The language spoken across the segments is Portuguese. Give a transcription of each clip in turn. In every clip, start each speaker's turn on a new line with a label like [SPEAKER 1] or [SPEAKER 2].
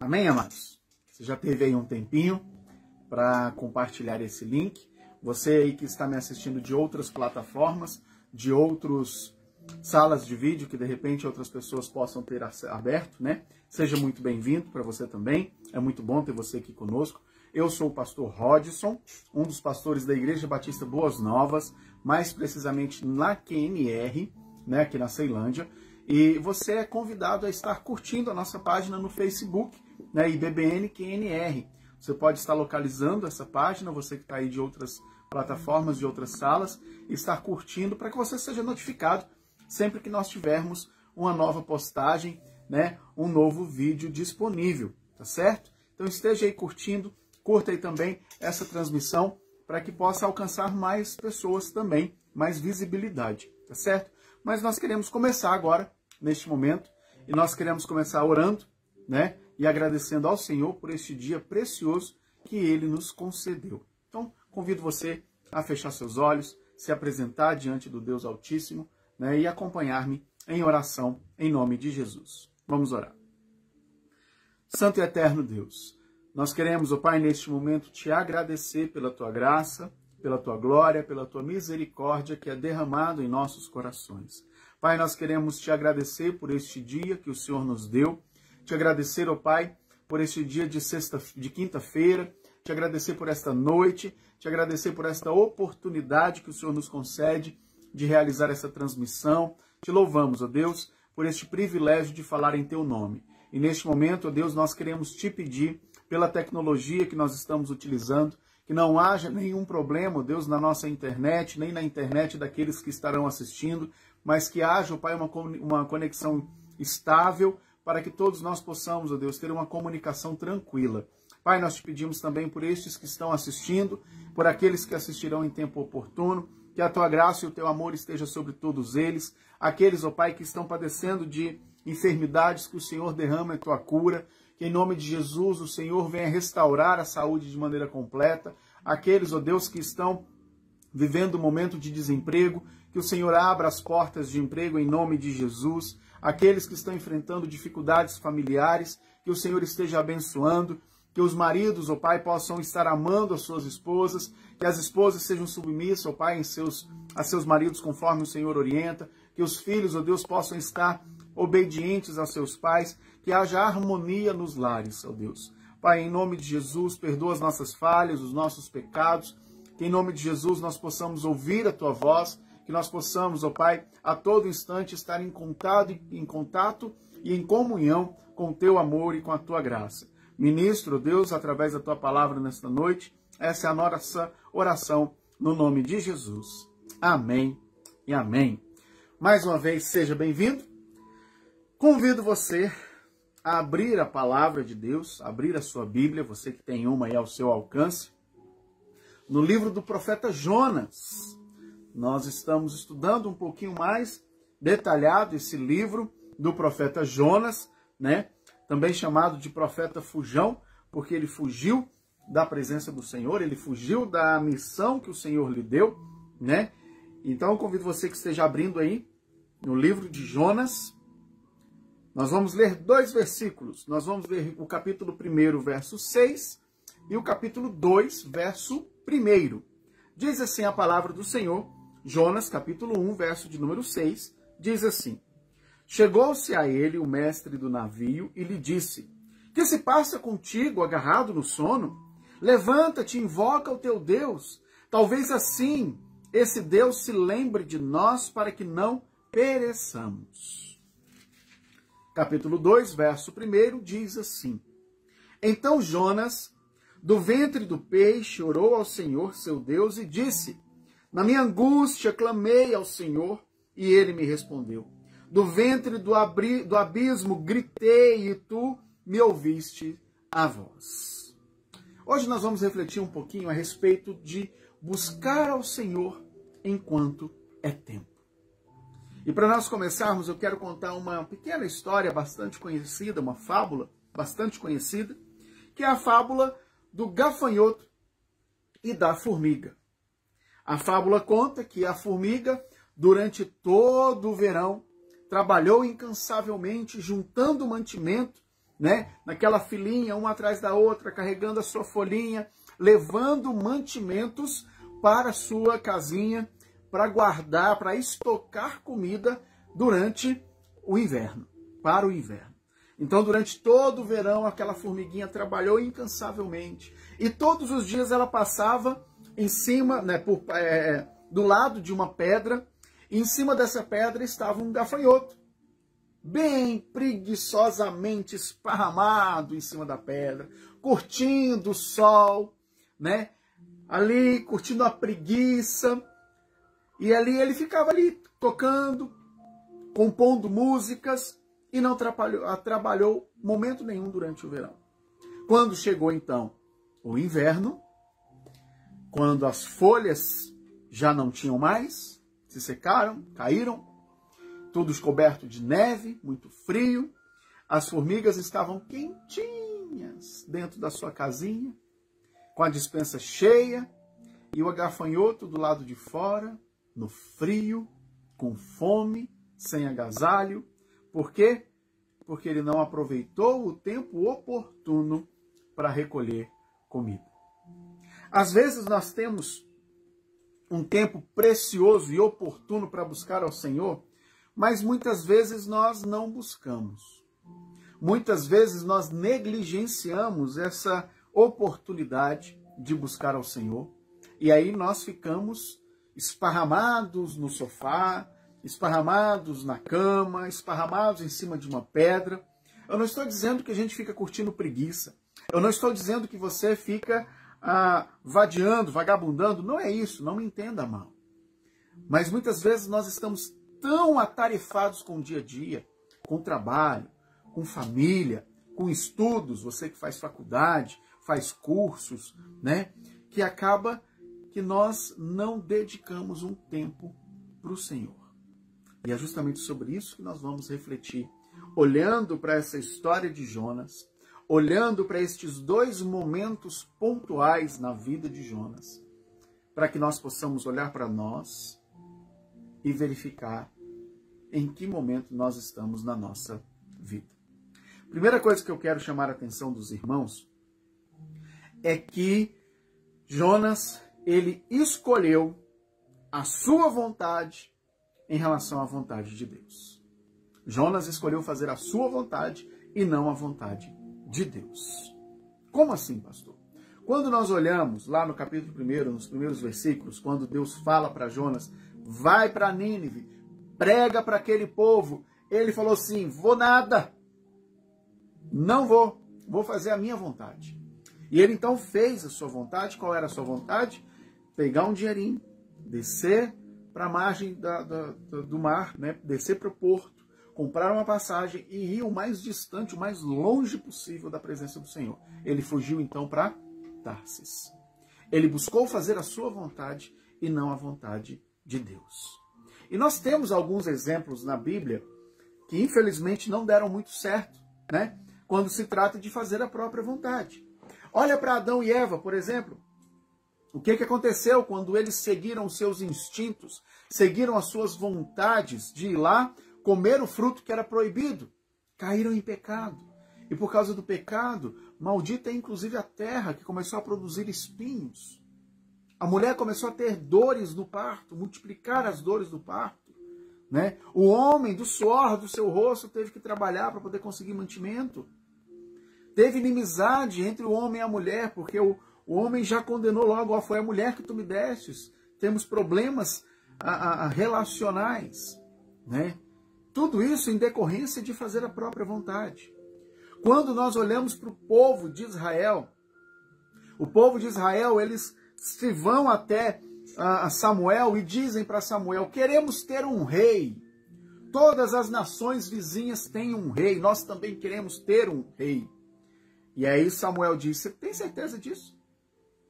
[SPEAKER 1] Amém, amados? Você já teve aí um tempinho para compartilhar esse link. Você aí que está me assistindo de outras plataformas, de outras salas de vídeo que de repente outras pessoas possam ter aberto, né? Seja muito bem-vindo para você também. É muito bom ter você aqui conosco. Eu sou o pastor Rodson, um dos pastores da Igreja Batista Boas Novas, mais precisamente na QNR, né, aqui na Ceilândia. E você é convidado a estar curtindo a nossa página no Facebook, né, IBBN QNR. Você pode estar localizando essa página, você que está aí de outras plataformas, de outras salas, e estar curtindo para que você seja notificado sempre que nós tivermos uma nova postagem, né, um novo vídeo disponível, tá certo? Então esteja aí curtindo, curta aí também essa transmissão para que possa alcançar mais pessoas também, mais visibilidade, tá certo? Mas nós queremos começar agora, neste momento, e nós queremos começar orando, né, e agradecendo ao Senhor por este dia precioso que Ele nos concedeu. Então, convido você a fechar seus olhos, se apresentar diante do Deus Altíssimo, né, e acompanhar-me em oração em nome de Jesus. Vamos orar. Santo e eterno Deus, nós queremos, ó Pai, neste momento te agradecer pela tua graça, pela tua glória, pela tua misericórdia que é derramado em nossos corações. Pai, nós queremos te agradecer por este dia que o Senhor nos deu, te agradecer, ó Pai, por este dia de quinta-feira, te agradecer por esta noite, te agradecer por esta oportunidade que o Senhor nos concede de realizar essa transmissão. Te louvamos, ó Deus, por este privilégio de falar em teu nome. E neste momento, ó Deus, nós queremos te pedir, pela tecnologia que nós estamos utilizando, que não haja nenhum problema, ó Deus, na nossa internet, nem na internet daqueles que estarão assistindo, mas que haja, ó Pai, uma conexão estável, para que todos nós possamos, ó Deus, ter uma comunicação tranquila. Pai, nós te pedimos também por estes que estão assistindo, por aqueles que assistirão em tempo oportuno, que a tua graça e o teu amor esteja sobre todos eles, aqueles, ó Pai, que estão padecendo de enfermidades, que o Senhor derrama a tua cura, que em nome de Jesus o Senhor venha restaurar a saúde de maneira completa, aqueles, ó Deus, que estão vivendo um momento de desemprego, que o Senhor abra as portas de emprego em nome de Jesus, aqueles que estão enfrentando dificuldades familiares, que o Senhor esteja abençoando, que os maridos, ó Pai, possam estar amando as suas esposas, que as esposas sejam submissas, ó Pai, a seus maridos conforme o Senhor orienta, que os filhos, ó Deus, possam estar obedientes aos seus pais, que haja harmonia nos lares, ó Deus. Pai, em nome de Jesus, perdoa as nossas falhas, os nossos pecados, que em nome de Jesus nós possamos ouvir a tua voz, que nós possamos, ó Pai, a todo instante estar em contato e em comunhão com o teu amor e com a tua graça. Ministro, Deus, através da tua palavra nesta noite, essa é a nossa oração no nome de Jesus. Amém e amém. Mais uma vez, seja bem-vindo. Convido você a abrir a palavra de Deus, abrir a sua Bíblia, você que tem uma aí ao seu alcance, no livro do profeta Jonas. Nós estamos estudando um pouquinho mais detalhado esse livro do profeta Jonas, né? Também chamado de profeta fujão, porque ele fugiu da presença do Senhor, ele fugiu da missão que o Senhor lhe deu, né? Então eu convido você que esteja abrindo aí no livro de Jonas. Nós vamos ler 2 versículos. Nós vamos ler o capítulo 1, verso 6, e o capítulo 2, verso 1. Diz assim a palavra do Senhor, Jonas, capítulo 1, verso de número 6, diz assim: Chegou-se a ele o mestre do navio e lhe disse: Que se passa contigo, agarrado no sono? Levanta-te e invoca o teu Deus. Talvez assim esse Deus se lembre de nós para que não pereçamos. Capítulo 2, verso 1, diz assim: Então Jonas, do ventre do peixe, orou ao Senhor seu Deus e disse: Na minha angústia clamei ao Senhor e ele me respondeu. Do ventre do abismo gritei e tu me ouviste a voz. Hoje nós vamos refletir um pouquinho a respeito de buscar ao Senhor enquanto é tempo. E para nós começarmos, eu quero contar uma pequena história bastante conhecida, uma fábula bastante conhecida, que é a fábula do gafanhoto e da formiga. A fábula conta que a formiga, durante todo o verão, trabalhou incansavelmente juntando mantimento né? Naquela filinha, uma atrás da outra, carregando a sua folhinha, levando mantimentos para a sua casinha, para guardar, para estocar comida durante o inverno, para o inverno. Então, durante todo o verão, aquela formiguinha trabalhou incansavelmente. E todos os dias ela passava em cima, né, do lado de uma pedra, e em cima dessa pedra estava um gafanhoto, bem preguiçosamente esparramado em cima da pedra, curtindo o sol, né? Ali, curtindo a preguiça. E ali ele ficava ali, tocando, compondo músicas, e não trabalhou momento nenhum durante o verão. Quando chegou, então, o inverno, quando as folhas já não tinham mais, se secaram, caíram, tudo coberto de neve, muito frio, as formigas estavam quentinhas dentro da sua casinha, com a despensa cheia, e o gafanhoto do lado de fora, no frio, com fome, sem agasalho. Por quê? Porque ele não aproveitou o tempo oportuno para recolher comida. Às vezes nós temos um tempo precioso e oportuno para buscar ao Senhor, mas muitas vezes nós não buscamos. Muitas vezes nós negligenciamos essa oportunidade de buscar ao Senhor, e aí nós ficamos esparramados no sofá, esparramados na cama, esparramados em cima de uma pedra. Eu não estou dizendo que a gente fica curtindo preguiça. Eu não estou dizendo que você fica vadiando, vagabundando. Não é isso, não me entenda mal. Mas muitas vezes nós estamos tão atarefados com o dia a dia, com trabalho, com família, com estudos, você que faz faculdade, faz cursos, né? Que acaba que nós não dedicamos um tempo para o Senhor. E é justamente sobre isso que nós vamos refletir, olhando para essa história de Jonas, olhando para estes dois momentos pontuais na vida de Jonas, para que nós possamos olhar para nós e verificar em que momento nós estamos na nossa vida. Primeira coisa que eu quero chamar a atenção dos irmãos é que Jonas, ele escolheu a sua vontade em relação à vontade de Deus. Jonas escolheu fazer a sua vontade e não a vontade de Deus. Como assim, pastor? Quando nós olhamos lá no capítulo 1, nos primeiros versículos, quando Deus fala para Jonas, vai para Nínive, prega para aquele povo, ele falou assim, vou nada, não vou fazer a minha vontade. E ele então fez a sua vontade. Qual era a sua vontade? Pegar um dinheirinho, descer para a margem do mar, né? Descer para o porto, comprar uma passagem e ir o mais distante, o mais longe possível da presença do Senhor. Ele fugiu então para Tarsis. Ele buscou fazer a sua vontade e não a vontade de Deus. E nós temos alguns exemplos na Bíblia que infelizmente não deram muito certo, né? Quando se trata de fazer a própria vontade. Olha para Adão e Eva, por exemplo. O que aconteceu quando eles seguiram os seus instintos, seguiram as suas vontades de ir lá comer o fruto que era proibido? Caíram em pecado. E por causa do pecado, maldita é inclusive a terra, que começou a produzir espinhos. A mulher começou a ter dores no parto, multiplicar as dores do parto, né? O homem, do suor do seu rosto, teve que trabalhar para poder conseguir mantimento. Teve inimizade entre o homem e a mulher, porque o homem já condenou logo, foi a mulher que tu me destes. Temos problemas relacionais, né? Tudo isso em decorrência de fazer a própria vontade. Quando nós olhamos para o povo de Israel, eles se vão até Samuel e dizem para Samuel, queremos ter um rei. Todas as nações vizinhas têm um rei, nós também queremos ter um rei. E aí Samuel disse, você tem certeza disso?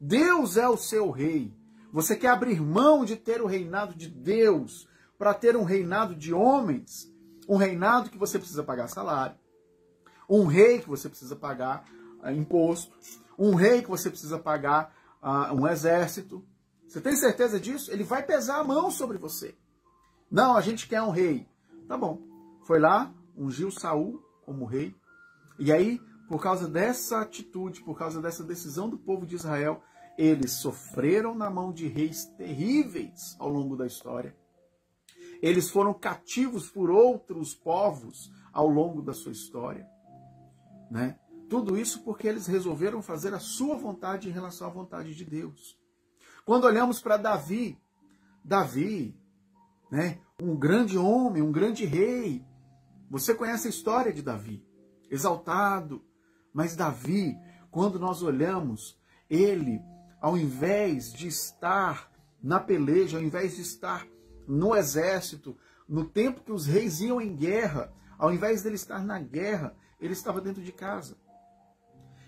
[SPEAKER 1] Deus é o seu rei. Você quer abrir mão de ter o reinado de Deus para ter um reinado de homens? Um reinado que você precisa pagar salário. Um rei que você precisa pagar imposto. Um rei que você precisa pagar um exército. Você tem certeza disso? Ele vai pesar a mão sobre você. Não, a gente quer um rei. Tá bom. Foi lá, ungiu Saul como rei. E aí, por causa dessa atitude, por causa dessa decisão do povo de Israel, eles sofreram na mão de reis terríveis ao longo da história. Eles foram cativos por outros povos ao longo da sua história, né? Tudo isso porque eles resolveram fazer a sua vontade em relação à vontade de Deus. Quando olhamos para Davi, né, um grande homem, um grande rei. Você conhece a história de Davi, exaltado. Mas Davi, quando nós olhamos, ele, ao invés de estar na peleja, ao invés de estar no exército, no tempo que os reis iam em guerra, ao invés dele estar na guerra, ele estava dentro de casa.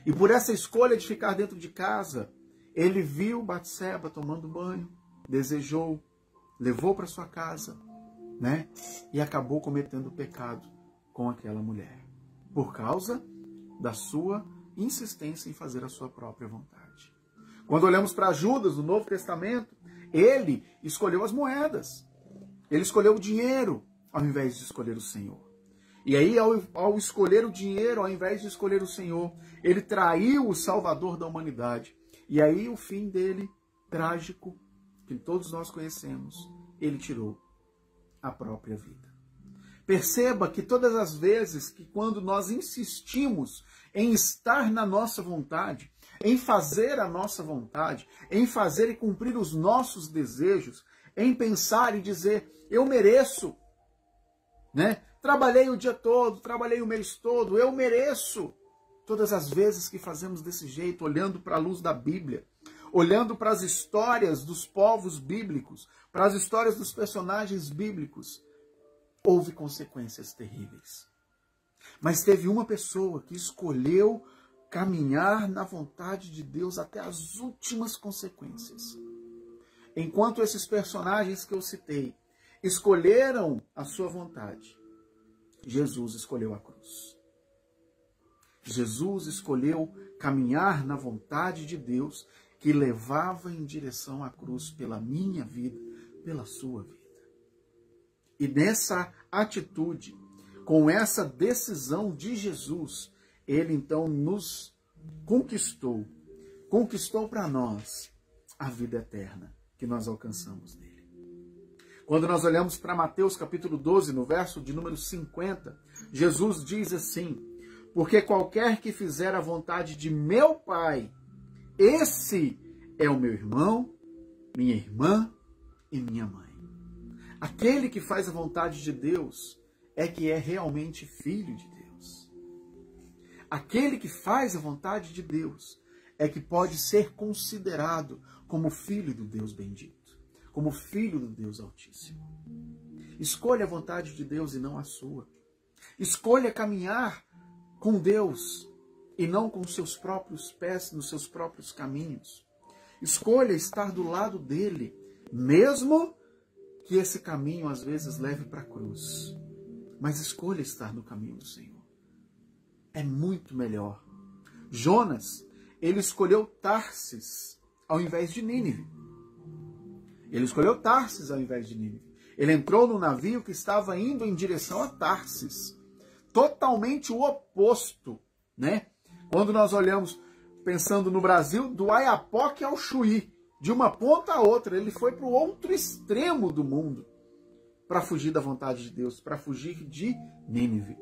[SPEAKER 1] E por essa escolha de ficar dentro de casa, ele viu Batseba tomando banho, desejou, levou para sua casa, né? E acabou cometendo pecado com aquela mulher, por causa da sua insistência em fazer a sua própria vontade. Quando olhamos para Judas no Novo Testamento, ele escolheu as moedas, ele escolheu o dinheiro ao invés de escolher o Senhor. E aí, ao escolher o dinheiro, ao invés de escolher o Senhor, ele traiu o Salvador da humanidade. E aí o fim dele, trágico, que todos nós conhecemos, ele tirou a própria vida. Perceba que todas as vezes que quando nós insistimos em estar na nossa vontade, em fazer a nossa vontade, em fazer e cumprir os nossos desejos, em pensar e dizer, eu mereço, né? Trabalhei o dia todo, trabalhei o mês todo, eu mereço. Todas as vezes que fazemos desse jeito, olhando para a luz da Bíblia, olhando para as histórias dos povos bíblicos, para as histórias dos personagens bíblicos, houve consequências terríveis. Mas teve uma pessoa que escolheu caminhar na vontade de Deus até as últimas consequências. Enquanto esses personagens que eu citei escolheram a sua vontade, Jesus escolheu a cruz. Jesus escolheu caminhar na vontade de Deus, que levava em direção à cruz pela minha vida, pela sua vida. E nessa atitude, com essa decisão de Jesus, ele então nos conquistou para nós a vida eterna que nós alcançamos nele. Quando nós olhamos para Mateus capítulo 12, no verso de número 50, Jesus diz assim, porque qualquer que fizer a vontade de meu Pai, esse é o meu irmão, minha irmã e minha mãe. Aquele que faz a vontade de Deus é que é realmente filho de Deus. Aquele que faz a vontade de Deus é que pode ser considerado como filho do Deus bendito, como filho do Deus Altíssimo. Escolha a vontade de Deus e não a sua. Escolha caminhar com Deus e não com seus próprios pés, nos seus próprios caminhos. Escolha estar do lado dele, mesmo que esse caminho às vezes leve para a cruz. Mas escolha estar no caminho do Senhor. É muito melhor. Jonas, ele escolheu Tarsis ao invés de Nínive. Ele escolheu Tarsis ao invés de Nínive. Ele entrou no navio que estava indo em direção a Tarsis. Totalmente o oposto, né? Quando nós olhamos, pensando no Brasil, do Oiapoque ao Chuí, de uma ponta a outra, ele foi para o outro extremo do mundo para fugir da vontade de Deus, para fugir de Nínive.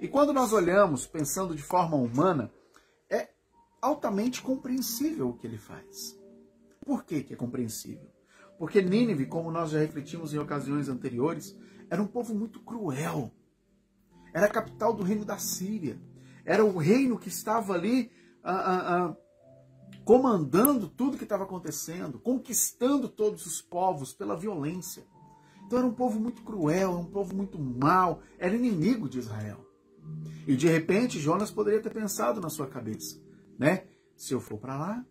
[SPEAKER 1] E quando nós olhamos, pensando de forma humana, é altamente compreensível o que ele faz. Por que é compreensível? Porque Nínive, como nós já refletimos em ocasiões anteriores, era um povo muito cruel. Era a capital do reino da Síria. Era o reino que estava ali comandando tudo que estava acontecendo, conquistando todos os povos pela violência. Então era um povo muito cruel, um povo muito mau, era inimigo de Israel. E de repente Jonas poderia ter pensado na sua cabeça, né? Se eu for para lá,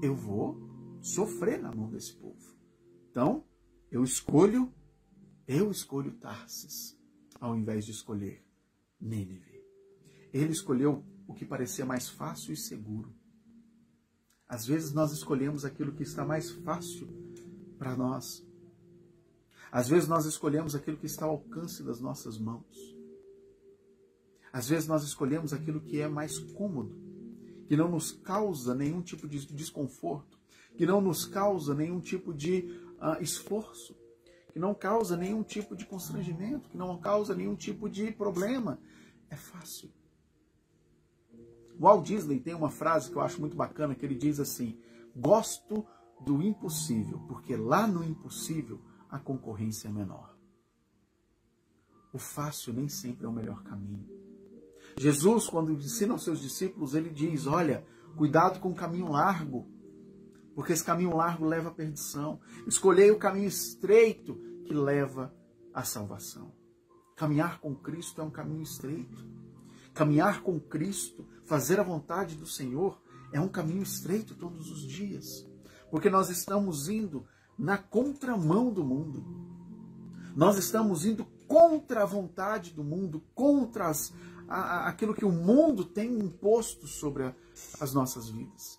[SPEAKER 1] eu vou sofrer na mão desse povo. Então, eu escolho Tarsis, ao invés de escolher Nínive. Ele escolheu o que parecia mais fácil e seguro. Às vezes nós escolhemos aquilo que está mais fácil para nós. Às vezes nós escolhemos aquilo que está ao alcance das nossas mãos. Às vezes nós escolhemos aquilo que é mais cômodo, que não nos causa nenhum tipo de desconforto, que não nos causa nenhum tipo de esforço, que não causa nenhum tipo de constrangimento, que não causa nenhum tipo de problema. É fácil. O Walt Disney tem uma frase que eu acho muito bacana, que ele diz assim: gosto do impossível, porque lá no impossível a concorrência é menor. O fácil nem sempre é o melhor caminho. Jesus, quando ensina aos seus discípulos, ele diz: olha, cuidado com o caminho largo, porque esse caminho largo leva à perdição. Escolhei o caminho estreito que leva à salvação. Caminhar com Cristo é um caminho estreito. Caminhar com Cristo, fazer a vontade do Senhor, é um caminho estreito todos os dias. Porque nós estamos indo na contramão do mundo. Nós estamos indo contra a vontade do mundo, contra aquilo que o mundo tem imposto sobre as nossas vidas.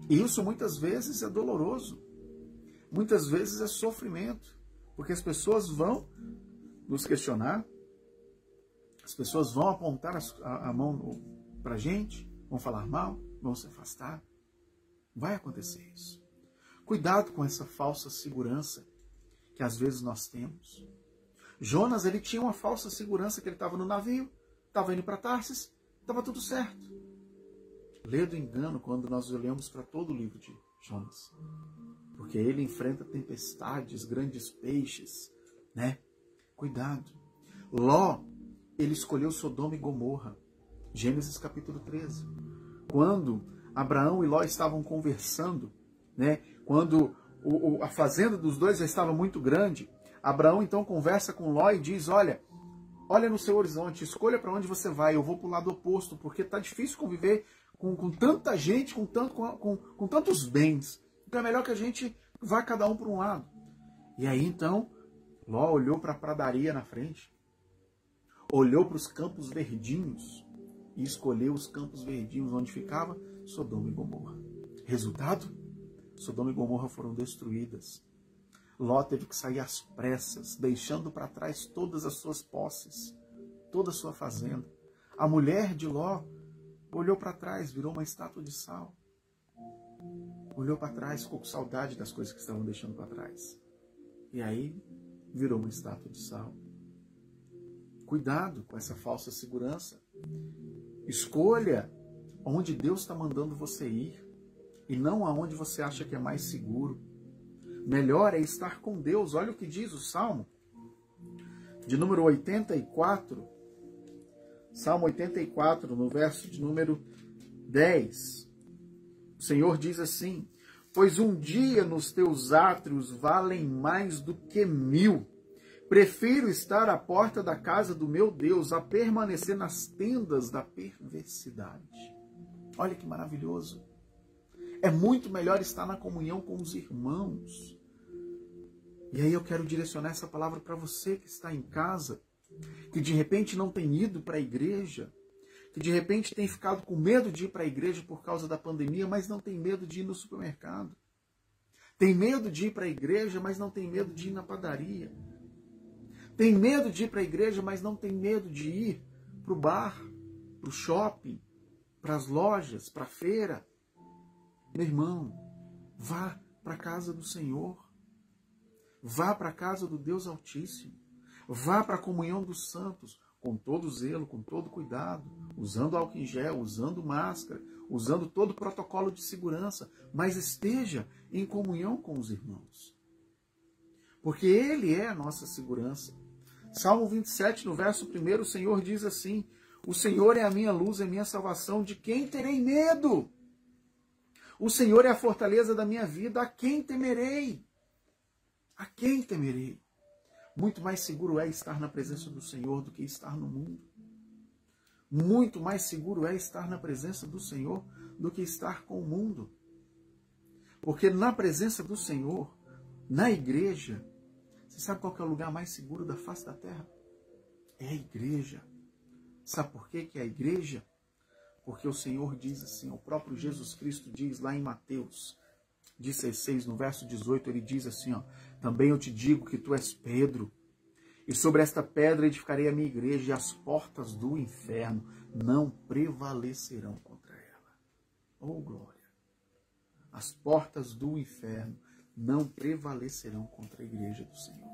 [SPEAKER 1] E isso muitas vezes é doloroso. Muitas vezes é sofrimento. Porque as pessoas vão nos questionar, as pessoas vão apontar a mão para a gente, vão falar mal, vão se afastar. Vai acontecer isso. Cuidado com essa falsa segurança que às vezes nós temos. Jonas, ele tinha uma falsa segurança, que ele estava no navio, estava indo para Tarsis, estava tudo certo. Lê do engano quando nós olhamos para todo o livro de Jonas. Porque ele enfrenta tempestades, grandes peixes, né? Cuidado. Ló, ele escolheu Sodoma e Gomorra. Gênesis capítulo 13. Quando Abraão e Ló estavam conversando, né? Quando a fazenda dos dois já estava muito grande, Abraão então conversa com Ló e diz: olha no seu horizonte, escolha para onde você vai, eu vou para o lado oposto, porque está difícil conviver com tanta gente, com tantos bens. Então é melhor que a gente vá cada um para um lado. E aí então, Ló olhou para a pradaria na frente, olhou para os campos verdinhos e escolheu os campos verdinhos onde ficava Sodoma e Gomorra. Resultado? Sodoma e Gomorra foram destruídas. Ló teve que sair às pressas, deixando para trás todas as suas posses, toda a sua fazenda. A mulher de Ló olhou para trás, virou uma estátua de sal. Olhou para trás, ficou com saudade das coisas que estavam deixando para trás. E aí, virou uma estátua de sal. Cuidado com essa falsa segurança. Escolha onde Deus está mandando você ir e não aonde você acha que é mais seguro. Melhor é estar com Deus. Olha o que diz o Salmo de número 84. Salmo 84, no verso de número 10. O Senhor diz assim: pois um dia nos teus átrios valem mais do que 1000. Prefiro estar à porta da casa do meu Deus a permanecer nas tendas da perversidade. Olha que maravilhoso. É muito melhor estar na comunhão com os irmãos. E aí eu quero direcionar essa palavra para você que está em casa, que de repente não tem ido para a igreja, que de repente tem ficado com medo de ir para a igreja por causa da pandemia, mas não tem medo de ir no supermercado. Tem medo de ir para a igreja, mas não tem medo de ir na padaria. Tem medo de ir para a igreja, mas não tem medo de ir para o bar, para o shopping, para as lojas, para a feira. Meu irmão, vá para a casa do Senhor. Vá para a casa do Deus Altíssimo. Vá para a comunhão dos santos, com todo zelo, com todo cuidado, usando álcool em gel, usando máscara, usando todo o protocolo de segurança, mas esteja em comunhão com os irmãos. Porque Ele é a nossa segurança. Salmo 27, no verso 1, o Senhor diz assim: o Senhor é a minha luz, é a minha salvação, de quem terei medo? O Senhor é a fortaleza da minha vida, a quem temerei? A quem temerei? Muito mais seguro é estar na presença do Senhor do que estar no mundo. Muito mais seguro é estar na presença do Senhor do que estar com o mundo. Porque na presença do Senhor, na igreja, você sabe qual que é o lugar mais seguro da face da terra? É a igreja. Sabe por quê que é a igreja? Porque o Senhor diz assim, o próprio Jesus Cristo diz lá em Mateus 16, no verso 18, ele diz assim, ó: também eu te digo que tu és Pedro, E sobre esta pedra edificarei a minha igreja, e as portas do inferno não prevalecerão contra ela. Oh, glória! As portas do inferno não prevalecerão contra a igreja do Senhor.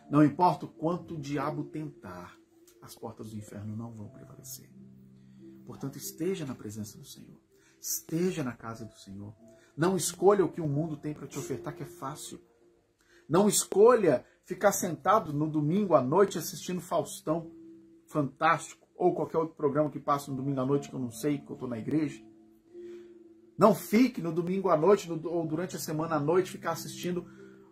[SPEAKER 1] Não importa o quanto o diabo tentar, as portas do inferno não vão prevalecer. Portanto, esteja na presença do Senhor. Esteja na casa do Senhor. Não escolha o que o mundo tem para te ofertar, que é fácil. Não escolha ficar sentado no domingo à noite assistindo Faustão, Fantástico, ou qualquer outro programa que passa no domingo à noite que eu não sei, porque eu estou na igreja. Não fique no domingo à noite ou durante a semana à noite ficar assistindo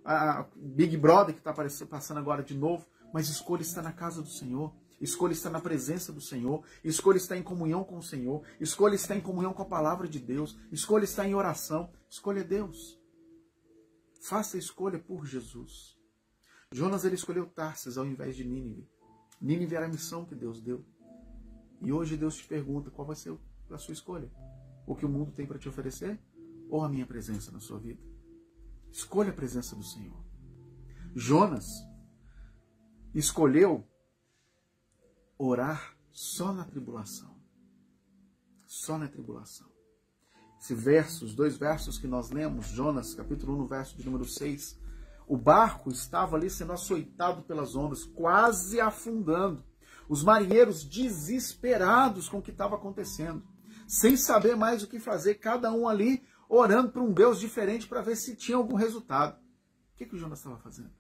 [SPEAKER 1] a Big Brother, que está passando agora de novo, mas escolha estar na casa do Senhor. Escolha estar na presença do Senhor, escolha estar em comunhão com o Senhor, escolha estar em comunhão com a palavra de Deus, escolha estar em oração, escolha Deus. Faça a escolha por Jesus. Jonas, ele escolheu Tarsis ao invés de Nínive. Nínive era a missão que Deus deu. E hoje Deus te pergunta, qual vai ser a sua escolha? O que o mundo tem para te oferecer? Ou a minha presença na sua vida? Escolha a presença do Senhor. Jonas escolheu orar só na tribulação. Só na tribulação. Os dois versos que nós lemos, Jonas, capítulo 1, no verso de número 6, o barco estava ali sendo açoitado pelas ondas, quase afundando. Os marinheiros desesperados com o que estava acontecendo, sem saber mais o que fazer, cada um ali orando para um Deus diferente para ver se tinha algum resultado. O que o Jonas estava fazendo?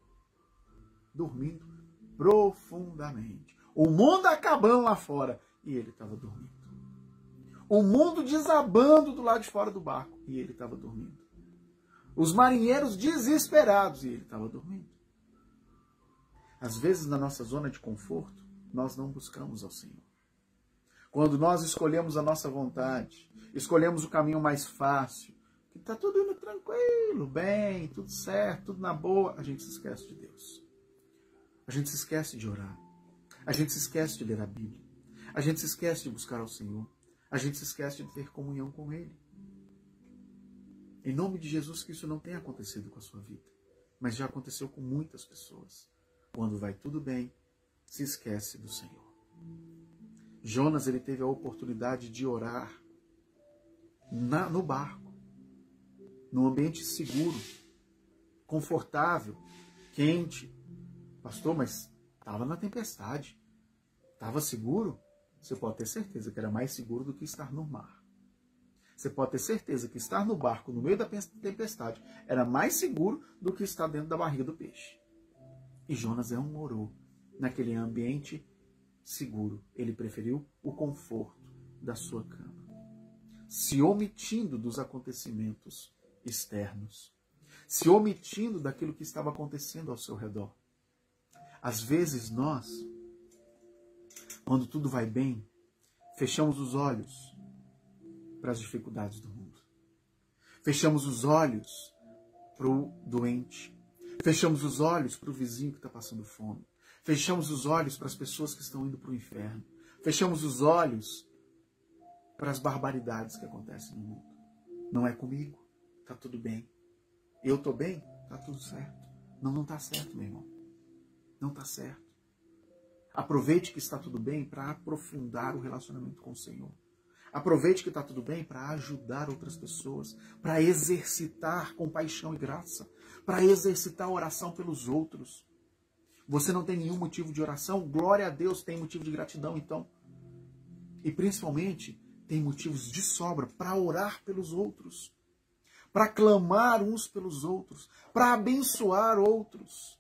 [SPEAKER 1] Dormindo profundamente. O mundo acabando lá fora e ele estava dormindo. O mundo desabando do lado de fora do barco e ele estava dormindo. Os marinheiros desesperados e ele estava dormindo. Às vezes, na nossa zona de conforto, nós não buscamos ao Senhor. Quando nós escolhemos a nossa vontade, escolhemos o caminho mais fácil, que está tudo indo tranquilo, bem, tudo certo, tudo na boa, a gente se esquece de Deus. A gente se esquece de orar. A gente se esquece de ler a Bíblia. A gente se esquece de buscar ao Senhor. A gente se esquece de ter comunhão com Ele. Em nome de Jesus, que isso não tenha acontecido com a sua vida. Mas já aconteceu com muitas pessoas. Quando vai tudo bem, se esquece do Senhor. Jonas, ele teve a oportunidade de orar no barco, num ambiente seguro, confortável, quente. Pastor, mas estava na tempestade. Estava seguro? Você pode ter certeza que era mais seguro do que estar no mar. Você pode ter certeza que estar no barco, no meio da tempestade, era mais seguro do que estar dentro da barriga do peixe. E Jonas não orou naquele ambiente seguro. Ele preferiu o conforto da sua cama, se omitindo dos acontecimentos externos, se omitindo daquilo que estava acontecendo ao seu redor. Às vezes nós, quando tudo vai bem, fechamos os olhos para as dificuldades do mundo. Fechamos os olhos para o doente. Fechamos os olhos para o vizinho que está passando fome. Fechamos os olhos para as pessoas que estão indo para o inferno. Fechamos os olhos para as barbaridades que acontecem no mundo. Não é comigo, está tudo bem. Eu estou bem, está tudo certo. Não está certo, meu irmão. Não está certo. Aproveite que está tudo bem para aprofundar o relacionamento com o Senhor. Aproveite que está tudo bem para ajudar outras pessoas, para exercitar compaixão e graça, para exercitar a oração pelos outros. Você não tem nenhum motivo de oração? Glória a Deus, tem motivo de gratidão, então. E principalmente, tem motivos de sobra para orar pelos outros, para clamar uns pelos outros, para abençoar outros.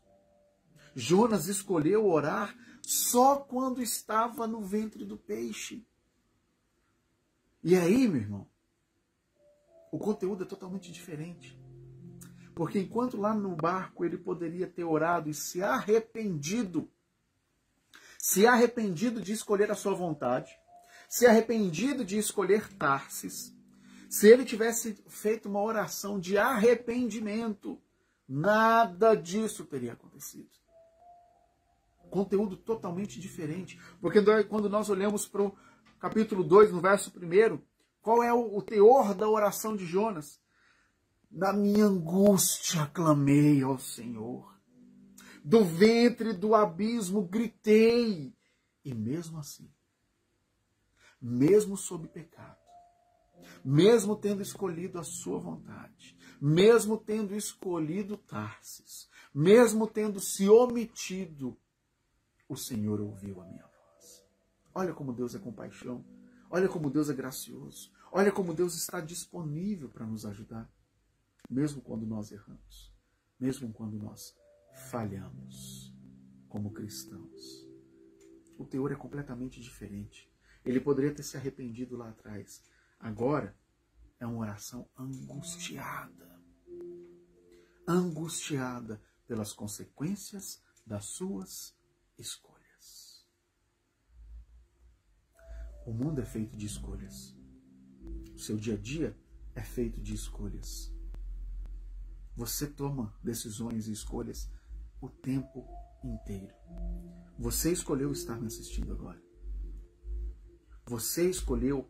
[SPEAKER 1] Jonas escolheu orar só quando estava no ventre do peixe. E aí, meu irmão, o conteúdo é totalmente diferente. Porque enquanto lá no barco ele poderia ter orado e se arrependido de escolher a sua vontade, se arrependido de escolher Tarsis, se ele tivesse feito uma oração de arrependimento, nada disso teria acontecido. Conteúdo totalmente diferente. Porque quando nós olhamos para o capítulo 2, no verso 1, qual é o teor da oração de Jonas? Na minha angústia clamei ao Senhor. Do ventre do abismo gritei. E mesmo assim, mesmo sob pecado, mesmo tendo escolhido a sua vontade, mesmo tendo escolhido Tarsis, mesmo tendo se omitido, o Senhor ouviu a minha voz. Olha como Deus é compaixão, olha como Deus é gracioso, olha como Deus está disponível para nos ajudar, mesmo quando nós erramos, mesmo quando nós falhamos como cristãos. O teor é completamente diferente. Ele poderia ter se arrependido lá atrás. Agora é uma oração angustiada. Angustiada pelas consequências das suas escolhas. O mundo é feito de escolhas. O seu dia a dia é feito de escolhas. Você toma decisões e escolhas o tempo inteiro. Você escolheu estar me assistindo agora. Você escolheu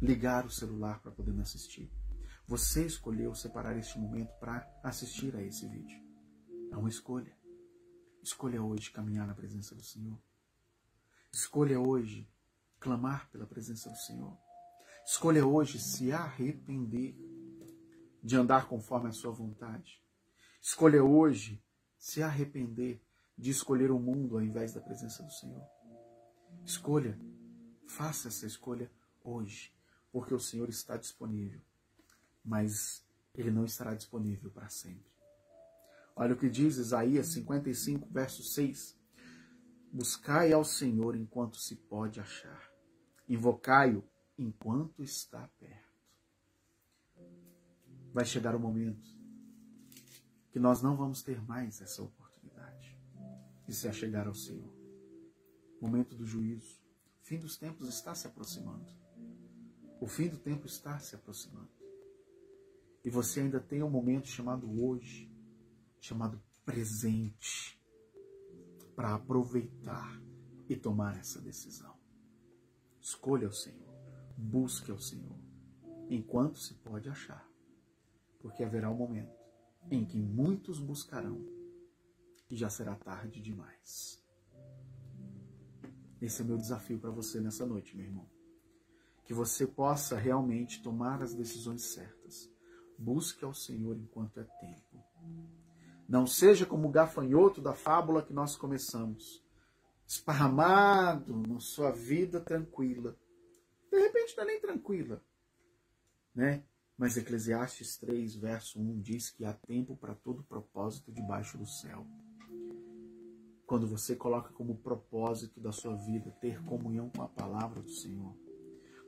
[SPEAKER 1] ligar o celular para poder me assistir. Você escolheu separar este momento para assistir a esse vídeo. É uma escolha. Escolha hoje caminhar na presença do Senhor. Escolha hoje clamar pela presença do Senhor. Escolha hoje se arrepender de andar conforme a sua vontade. Escolha hoje se arrepender de escolher o mundo ao invés da presença do Senhor. Escolha, faça essa escolha hoje, porque o Senhor está disponível, mas Ele não estará disponível para sempre. Olha o que diz Isaías 55, verso 6. Buscai ao Senhor enquanto se pode achar. Invocai-o enquanto está perto. Vai chegar o momento que nós não vamos ter mais essa oportunidade de se achegar ao Senhor. Momento do juízo. O fim dos tempos está se aproximando. O fim do tempo está se aproximando. E você ainda tem um momento chamado hoje, chamado presente, para aproveitar e tomar essa decisão. Escolha o Senhor, busque ao Senhor, enquanto se pode achar, porque haverá um momento em que muitos buscarão e já será tarde demais. Esse é meu desafio para você nessa noite, meu irmão. Que você possa realmente tomar as decisões certas. Busque ao Senhor enquanto é tempo. Não seja como o gafanhoto da fábula que nós começamos, esparramado na sua vida tranquila. De repente não é nem tranquila, né? Mas Eclesiastes 3, verso 1 diz que há tempo para todo propósito debaixo do céu. Quando você coloca como propósito da sua vida ter comunhão com a palavra do Senhor,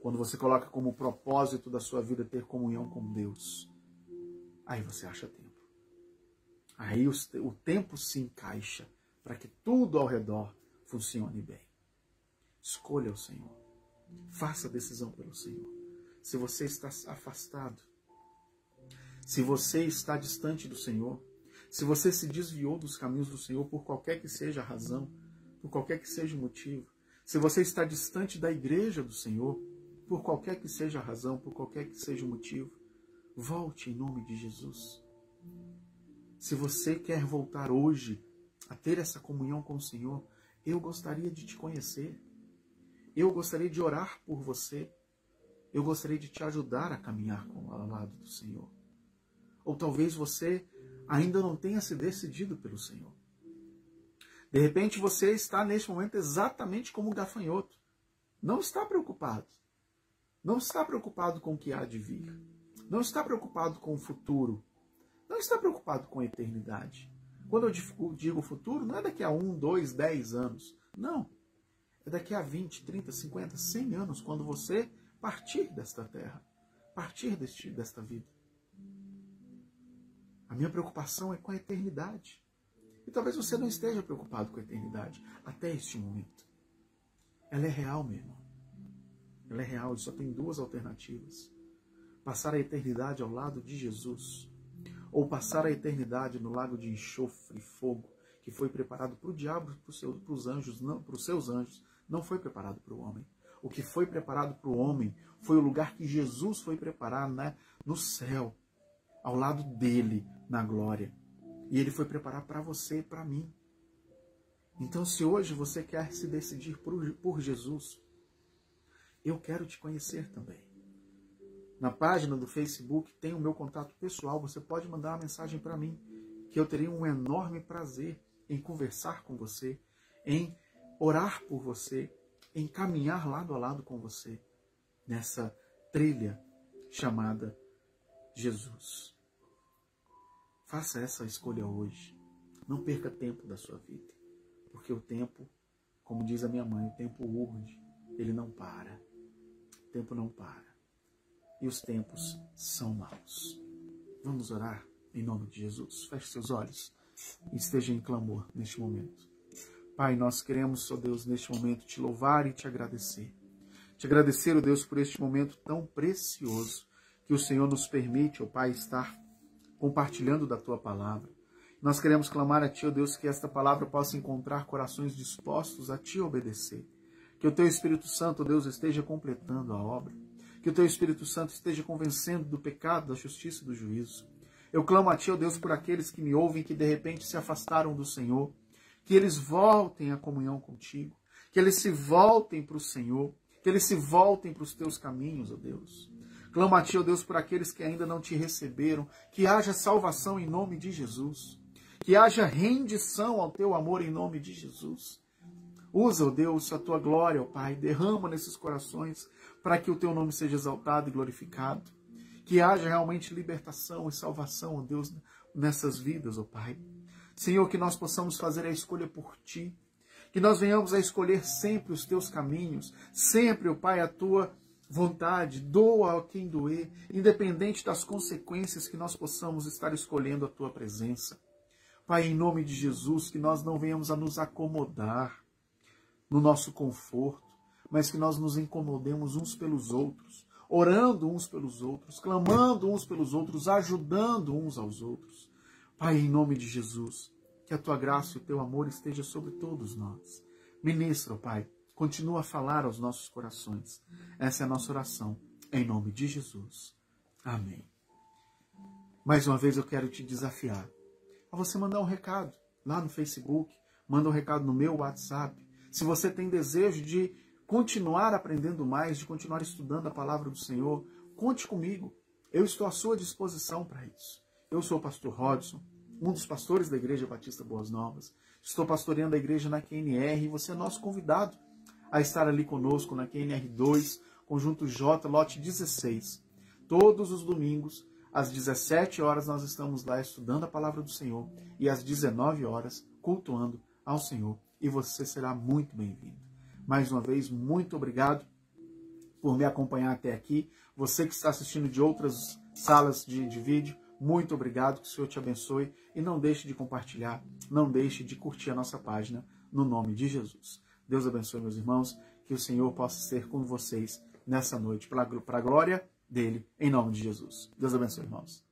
[SPEAKER 1] quando você coloca como propósito da sua vida ter comunhão com Deus, aí você acha tempo. Aí o tempo se encaixa para que tudo ao redor funcione bem. Escolha o Senhor. Faça a decisão pelo Senhor. Se você está afastado, se você está distante do Senhor, se você se desviou dos caminhos do Senhor por qualquer que seja a razão, por qualquer que seja o motivo, se você está distante da igreja do Senhor, por qualquer que seja a razão, por qualquer que seja o motivo, volte em nome de Jesus. Se você quer voltar hoje a ter essa comunhão com o Senhor, eu gostaria de te conhecer. Eu gostaria de orar por você. Eu gostaria de te ajudar a caminhar ao lado do Senhor. Ou talvez você ainda não tenha se decidido pelo Senhor. De repente você está neste momento exatamente como o gafanhoto. Não está preocupado. Não está preocupado com o que há de vir. Não está preocupado com o futuro. Não está preocupado com a eternidade. Quando eu digo futuro, não é daqui a 1, 2, 10 anos. Não. É daqui a 20, 30, 50, 100 anos, quando você partir desta terra, partir desta vida. A minha preocupação é com a eternidade. E talvez você não esteja preocupado com a eternidade até este momento. Ela é real, meu irmão. Ela é real e só tem duas alternativas. Passar a eternidade ao lado de Jesus, ou passar a eternidade no lago de enxofre e fogo, que foi preparado para o diabo e para os anjos, não, para os seus anjos, não foi preparado para o homem. O que foi preparado para o homem foi o lugar que Jesus foi preparar, né, no céu, ao lado dele, na glória. E Ele foi preparar para você e para mim. Então, se hoje você quer se decidir por Jesus, eu quero te conhecer também. Na página do Facebook tem o meu contato pessoal. Você pode mandar uma mensagem para mim, que eu teria um enorme prazer em conversar com você, em orar por você, em caminhar lado a lado com você nessa trilha chamada Jesus. Faça essa escolha hoje. Não perca tempo da sua vida, porque o tempo, como diz a minha mãe, o tempo urge, ele não para. O tempo não para. E os tempos são maus. Vamos orar em nome de Jesus. Feche seus olhos e esteja em clamor neste momento. Pai, nós queremos, ó Deus, neste momento te louvar e te agradecer. Te agradecer, ó Deus, por este momento tão precioso que o Senhor nos permite, ó Pai, estar compartilhando da Tua palavra. Nós queremos clamar a Ti, ó Deus, que esta palavra possa encontrar corações dispostos a Te obedecer. Que o Teu Espírito Santo, ó Deus, esteja completando a obra. Que o Teu Espírito Santo esteja convencendo do pecado, da justiça e do juízo. Eu clamo a Ti, ó Deus, por aqueles que me ouvem, que de repente se afastaram do Senhor. Que eles voltem à comunhão contigo. Que eles se voltem para o Senhor. Que eles se voltem para os Teus caminhos, ó Deus. Clamo a Ti, ó Deus, por aqueles que ainda não Te receberam. Que haja salvação em nome de Jesus. Que haja rendição ao Teu amor em nome de Jesus. Usa, ó Deus, a Tua glória, ó Pai. Derrama nesses corações para que o Teu nome seja exaltado e glorificado. Que haja realmente libertação e salvação, ó Deus, nessas vidas, ó Pai. Senhor, que nós possamos fazer a escolha por Ti. Que nós venhamos a escolher sempre os Teus caminhos. Sempre, ó Pai, a Tua vontade. Doa a quem doer, independente das consequências que nós possamos estar escolhendo a Tua presença. Pai, em nome de Jesus, que nós não venhamos a nos acomodar no nosso conforto, mas que nós nos incomodemos uns pelos outros, orando uns pelos outros, clamando uns pelos outros, ajudando uns aos outros. Pai, em nome de Jesus, que a Tua graça e o Teu amor esteja sobre todos nós. Ministra, Pai, continua a falar aos nossos corações. Essa é a nossa oração, em nome de Jesus. Amém. Mais uma vez eu quero te desafiar a você mandar um recado lá no Facebook, manda um recado no meu WhatsApp. Se você tem desejo de continuar aprendendo mais, de continuar estudando a palavra do Senhor, conte comigo. Eu estou à sua disposição para isso. Eu sou o pastor Rodson, um dos pastores da Igreja Batista Boas Novas. Estou pastoreando a igreja na QNR e você é nosso convidado a estar ali conosco na QNR 2, Conjunto J, lote 16. Todos os domingos, às 17 horas, nós estamos lá estudando a palavra do Senhor e às 19 horas, cultuando ao Senhor. E você será muito bem-vindo. Mais uma vez, muito obrigado por me acompanhar até aqui. Você que está assistindo de outras salas de vídeo, muito obrigado, que o Senhor te abençoe. E não deixe de compartilhar, não deixe de curtir a nossa página, no nome de Jesus. Deus abençoe, meus irmãos, que o Senhor possa ser com vocês nessa noite, para a glória dele, em nome de Jesus. Deus abençoe, irmãos.